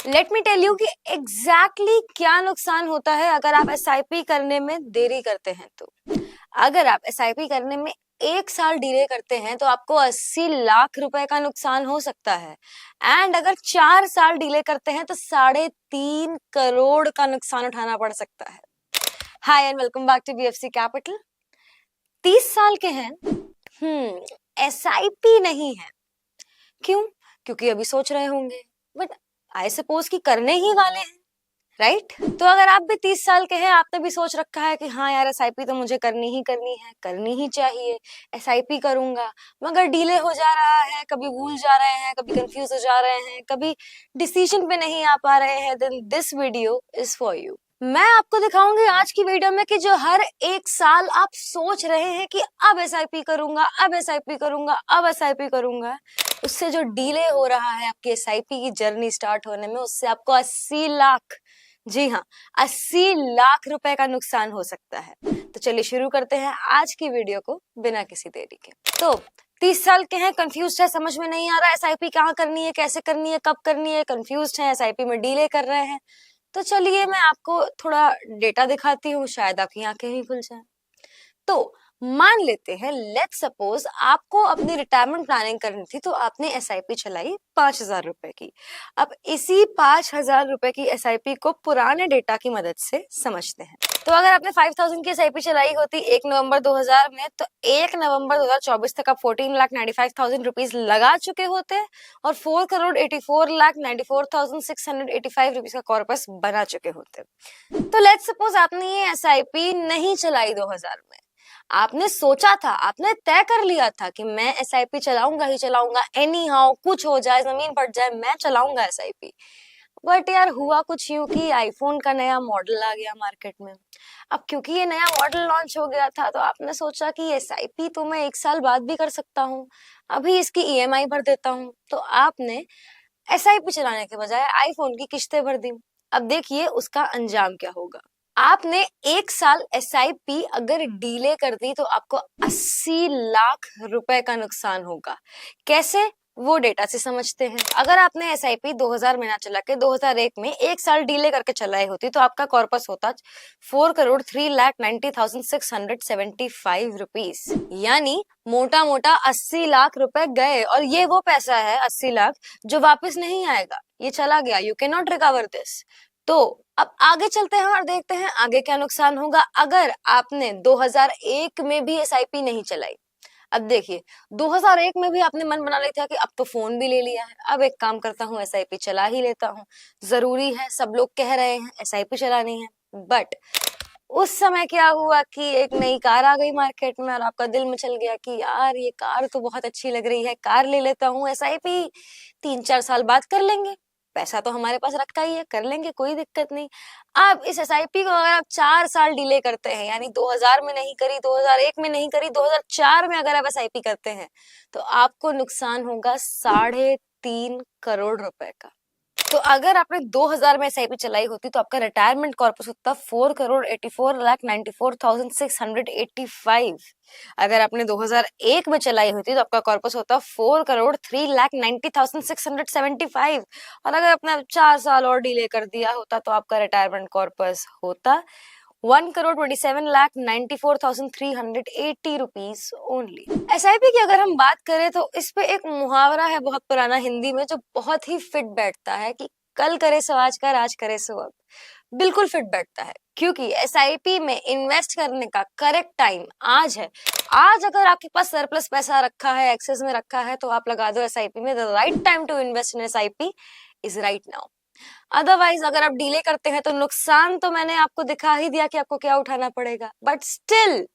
Let me tell you कि exactly क्या नुकसान होता है अगर आप एसआईपी करने में देरी करते हैं। तो अगर आप एसआईपी करने में 1 साल डिले करते हैं तो आपको 80 लाख रुपए का नुकसान हो सकता है। एंड अगर 4 साल डिले करते हैं तो 3.5 करोड़ का नुकसान उठाना पड़ सकता है। Hi and welcome back to BFC capital. 30 साल के हैं, एसआईपी नहीं है। क्यों? क्योंकि अभी सोच रहे होंगे बट आई सपोज कि करने ही वाले हैं, राइट? तो अगर आप भी 30 साल के हैं, आपने भी सोच रखा है कि हाँ यार एसआईपी तो मुझे करनी ही है, करनी ही चाहिए, एसआईपी करूंगा, मगर डिले हो जा रहा है, कभी भूल जा रहे हैं, कभी कंफ्यूज हो जा रहे हैं, कभी डिसीजन पे नहीं आ पा रहे हैं, then this video is for you. मैं आपको दिखाऊंगी आज की वीडियो में कि जो हर 1 साल आप सोच रहे हैं कि अब एसआईपी करूंगा, अब एसआईपी करूंगा, अब एसआईपी करूंगा, उससे जो डिले हो रहा है आपकी एसआईपी की जर्नी स्टार्ट होने में, उससे आपको 80 लाख, जी हाँ 80 लाख रुपए का नुकसान हो सकता है। तो चलिए शुरू करते हैं आज की वीडियो को बिना किसी देरी के। तो 30 साल के हैं, कंफ्यूज है, समझ में नहीं आ रहा एसआईपी कहाँ करनी है, कैसे करनी है, कब करनी है, कंफ्यूज है, एसआईपी में डिले कर रहे हैं। तो चलिए मैं आपको थोड़ा डेटा दिखाती हूँ, शायद आपकी आंखें ही खुल जाएं। तो मान लेते हैं, लेट्स सपोज आपको अपनी रिटायरमेंट प्लानिंग करनी थी, तो आपने एसआईपी चलाई 5,000 रुपए की। अब इसी 5,000 रुपए की एसआईपी को पुराने डेटा की मदद से समझते हैं। तो अगर आपने 5,000 की एसआईपी चलाई होती 1 नवंबर 2000 में, तो 1 नवंबर 2024 तक आप 14,95,000 रुपीज लगा चुके होते और 4,84,94,685 रुपीज का कॉर्पस बना चुके होते। तो लेट्स सपोज आपने ये एसआईपी नहीं चलाई 2000 में, आपने सोचा था, आपने तय कर लिया था कि मैं एसआईपी चलाऊंगा ही चलाऊंगा, एनी हाउ कुछ हो जाए, जमीन फट जाए, मैं चलाऊंगा एसआईपी। बट यार हुआ कुछ यूं कि आईफोन का नया मॉडल आ गया मार्केट में। अब क्योंकि ये नया मॉडल लॉन्च हो गया था, तो आपने सोचा कि एसआईपी तो मैं 1 साल बाद भी कर सकता हूँ, अभी इसकी ईएमआई भर देता हूँ। तो आपने एसआईपी चलाने के बजाय आईफोन की किस्तें भर दी। अब देखिए उसका अंजाम क्या होगा। आपने 1 साल एसआईपी अगर डीले कर दी तो आपको 80 लाख रुपए का नुकसान होगा। कैसे? वो डेटा से समझते हैं। अगर आपने एसआईपी 2000 में ना चला के 2001 में 1 साल डीले करके चलाई होती, तो आपका कॉर्पस होता 4,03,90,675 रुपीज, यानी मोटा मोटा 80 लाख रुपए गए। और ये वो पैसा है 80 लाख जो वापस नहीं आएगा, ये चला गया, you can not recover this. तो अब आगे चलते हैं और देखते हैं आगे क्या नुकसान होगा अगर आपने 2001 में भी एसआईपी नहीं चलाई। अब देखिए 2001 में भी आपने मन बना लिया था कि अब तो फोन भी ले लिया है, अब एक काम करता हूँ एसआईपी चला ही लेता हूँ, जरूरी है, सब लोग कह रहे हैं एसआईपी चलानी है। बट उस समय क्या हुआ कि एक नई कार आ गई मार्केट में और आपका दिल मचल गया कि यार ये कार तो बहुत अच्छी लग रही है, कार ले लेता हूँ, एसआईपी 3-4 साल बाद कर लेंगे, पैसा तो हमारे पास रखा ही है, कर लेंगे, कोई दिक्कत नहीं। अब इस एसआईपी को अगर आप 4 साल डिले करते हैं, यानी 2000 में नहीं करी, 2001 में नहीं करी, 2004 में अगर आप एसआईपी करते हैं, तो आपको नुकसान होगा 3.5 करोड़ रुपए का। तो अगर आपने 2000 में एसआईपी चलाई होती तो आपका रिटायरमेंट कॉर्पस होता 4,84,94,685। अगर आपने 2001 में चलाई होती तो आपका कॉर्पस होता 4,03,90,675। और अगर आपने 4 साल और डिले कर दिया होता तो आपका रिटायरमेंट कॉर्पस होता 1,27,94,380 रुपीज ओनली। एसआईपी की अगर हम बात करें तो इस पे एक मुहावरा है बहुत पुराना हिंदी में, जो बहुत ही फिट बैठता है कि कल करे सो आज कर, आज करे सो अब। बिल्कुल फिट बैठता है, क्योंकि एसआईपी में इन्वेस्ट करने का करेक्ट टाइम आज है। आज अगर आपके पास सरप्लस पैसा रखा है, एक्सेस में रखा है, तो आप लगा दो एसआईपी में। The right time to invest in SIP is right now. Otherwise अगर आप डिले करते हैं तो नुकसान तो मैंने आपको दिखा ही दिया कि आपको क्या उठाना पड़ेगा। बट स्टिल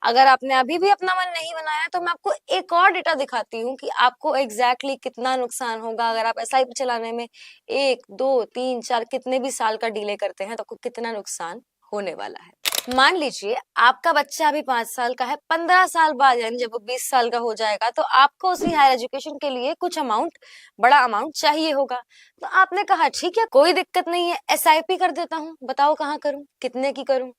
अगर आपने अभी भी अपना मन नहीं बनाया, तो मैं आपको एक और डेटा दिखाती हूँ कि आपको एग्जैक्टली कितना नुकसान होगा अगर आप एसआईपी चलाने में 1, 2, 3, 4 कितने भी साल का डिले करते हैं, तो आपको कितना नुकसान होने वाला है। मान लीजिए आपका बच्चा अभी 5 साल का है, 15 साल बाद यानी जब वो 20 साल का हो जाएगा, तो आपको उसी हायर एजुकेशन के लिए कुछ अमाउंट, बड़ा अमाउंट चाहिए होगा। तो आपने कहा ठीक है, कोई दिक्कत नहीं है, एसआईपी कर देता हूँ, बताओ कहाँ करूँ, कितने की करूँ।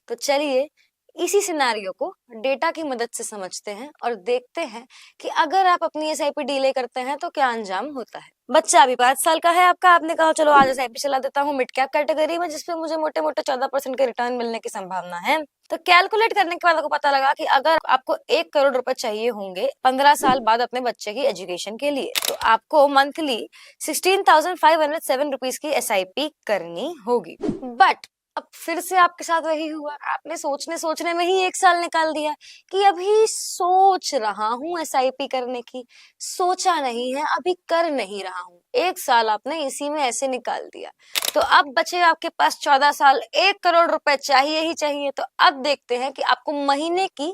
तो चलिए इसी सिनेरियो को डेटा की मदद से समझते हैं और देखते हैं कि अगर आप अपनी एसआईपी डिले करते हैं तो क्या अंजाम होता है। बच्चा अभी 5 साल का है आपका, आपने कहा चलो आज एसआईपी चला देता हूँ मिड कैप कैटेगरी में, जिसपे मुझे मोटे मोटे 14% के रिटर्न मिलने की संभावना है। तो कैलकुलेट करने के बाद आपको पता लगा कि अगर आपको 1 करोड़ रुपए चाहिए होंगे 15 साल बाद अपने बच्चे की एजुकेशन के लिए, तो आपको मंथली 16,507 रुपीज की एसआईपी करनी होगी। बट अब फिर से आपके साथ वही हुआ, आपने सोचने में ही 1 साल निकाल दिया कि अभी सोच रहा हूँ एसआईपी करने की, सोचा नहीं है, अभी कर नहीं रहा हूँ। 1 साल आपने इसी में ऐसे निकाल दिया। तो अब बचे आपके पास 14 साल, 1 करोड़ रुपए चाहिए ही चाहिए। तो अब देखते हैं कि आपको महीने की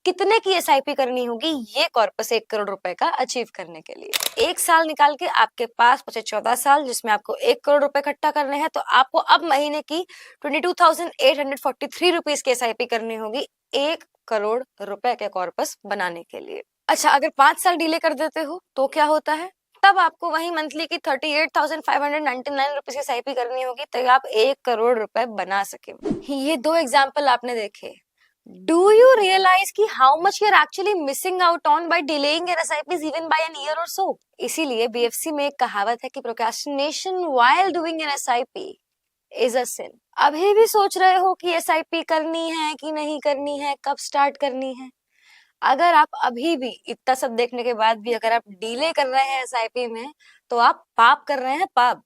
कितने की एसआईपी करनी होगी ये कॉर्पस 1 करोड़ रुपए का अचीव करने के लिए। 1 साल निकाल के आपके पास बचे 14 साल, जिसमें आपको 1 करोड़ रुपए इकट्ठा करने हैं। तो आपको अब महीने की 22,843 रुपीज की एसआईपी करनी होगी 1 करोड़ रुपए के कॉर्पस बनाने के लिए। अच्छा, अगर 5 साल डिले कर देते हो तो क्या होता है? तब आपको वही मंथली की 38,599 रुपीज की एसआईपी करनी होगी ताकि आप 1 करोड़ रुपए बना सके। ये 2 एग्जाम्पल आपने देखे। Do you realize कि how much you're actually missing out on by delaying your SIPs even by an year or so? इसीलिए BFC में एक कहावत है कि procrastination while doing an SIP is a sin. अभी भी सोच रहे हो कि SIP करनी है कि नहीं करनी है, कब स्टार्ट करनी है? अगर आप अभी भी इतना सब देखने के बाद भी अगर आप डिले कर रहे हैं SIP में, तो आप पाप कर रहे हैं, पाप।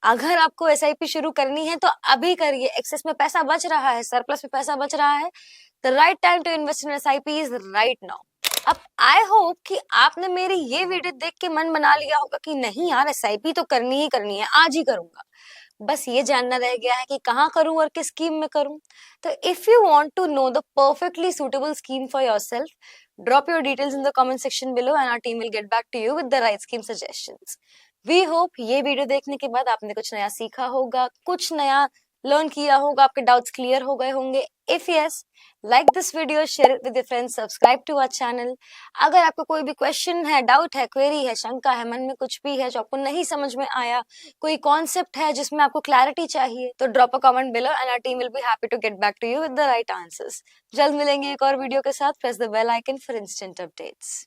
अगर आपको एसआईपी शुरू करनी है तो अभी करिए, एक्सेस में पैसा बच रहा है, सरप्लस में पैसा बच रहा है। The right time to invest in SIP is right now. अब आई होप कि आपने मेरी ये वीडियो देख के मन बना लिया होगा कि नहीं यार एसआईपी तो करनी ही करनी है, आज ही करूंगा। बस ये जानना रह गया है कि कहाँ करूं और किस स्कीम में करूं। तो if you want to know the perfectly suitable scheme for yourself, drop your details in the comment section below and our team will get back to you with the right scheme suggestions. We hope ये video देखने के बाद आपने कुछ नया सीखा होगा, कुछ नया लर्न किया होगा, आपके डाउट्स क्लियर हो गए होंगे। If yes, like this video, share it with your friends, subscribe to our channel. अगर आपको कोई भी क्वेश्चन है, डाउट है, क्वेरी है, शंका है, मन में कुछ भी है जो आपको नहीं समझ में आया, कोई कॉन्सेप्ट है जिसमें आपको क्लैरिटी चाहिए, तो drop a comment below and our team will be happy to get back to you with the right answers. जल्द मिलेंगे एक और वीडियो के साथ। Press the bell icon for instant updates.